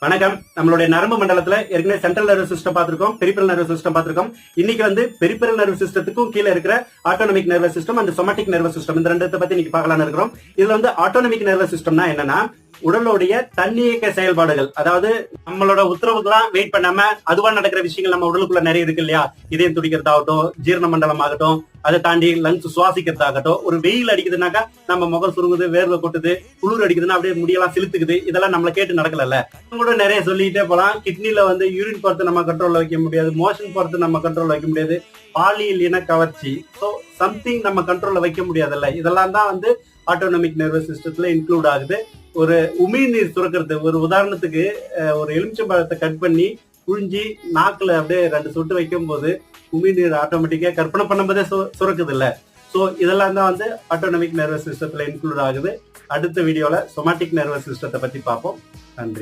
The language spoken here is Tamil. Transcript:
வணக்கம். நம்மளுடைய நரம்பு மண்டலத்துல ஏற்கனவே சென்ட்ரல் நர்வஸ் சிஸ்டம் பார்த்திருக்கோம், பெரிபரல் நர்வஸ் சிஸ்டம் பார்த்திருக்கோம். இன்னைக்கு வந்து பெரிபரல் நர்வஸ் சிஸ்டத்துக்கும் கீழே இருக்கிற autonomic nervous system and somatic nervous system இந்த ரெண்டத்தை பத்தி இன்னைக்கு பார்க்கலாம்னு இருக்கிறோம். இதுல வந்து ஆட்டோனமிக் நர்வஸ் சிஸ்டம்னா என்னன்னா, உடலுடைய தன்னியக்க செயல்பாடுகள், அதாவது நம்மளோட உத்தரவுக்கெல்லாம் வெயிட் பண்ணாம அதுவா நடக்கிற விஷயங்கள் நம்ம உடலுக்குள்ள நிறைய இருக்கு இல்லையா? இதயம் துடிக்கிறதாகட்டும், ஜீரண மண்டலம் ஆகட்டும், அதை தாண்டி லங்ஸ் சுவாசிக்கிறதாகட்டும். ஒரு வெயில் அடிக்குதுனாக்கா நம்ம முகம் சுருங்குது, வேர்வை கொட்டுது, குளிர் அடிக்குதுன்னா அப்படியே முடியெல்லாம் சிலுத்துக்குது. இதெல்லாம் நம்மள கேட்டு நடக்கல. கூட நிறைய சொல்லிட்டே போலாம். கிட்னில வந்து யூரின் போறது நம்ம கண்ட்ரோல்ல வைக்க முடியாது, மோஷன் போறது நம்ம கண்ட்ரோல்ல வைக்க முடியாது, பாலியல் இன கவர்ச்சி, ஸோ சம்திங் நம்ம கண்ட்ரோல்ல வைக்க முடியாதுல்ல. இதெல்லாம் தான் வந்து ஆட்டோனமிக் நர்வஸ் சிஸ்டத்துல இன்க்ளூட் ஆகுது. ஒரு உமிழ்நீர் சுரக்கிறது, ஒரு உதாரணத்துக்கு ஒரு எலுமிச்சம்பழத்தை கட் பண்ணி புழிஞ்சி நாக்குல அப்படியே 2 சொட்டு வைக்கும் போது உமிழ்நீர் ஆட்டோமேட்டிக்கா கற்பனை பண்ணும்போதே சுரக்குது இல்ல. ஸோ இதெல்லாம் தான் வந்து ஆட்டோனமிக் நர்வஸ் சிஸ்டத்துல இன்க்ளூட் ஆகுது. அடுத்த வீடியோல சொமாட்டிக் நர்வஸ் சிஸ்டத்தை பத்தி பார்ப்போம். நன்றி.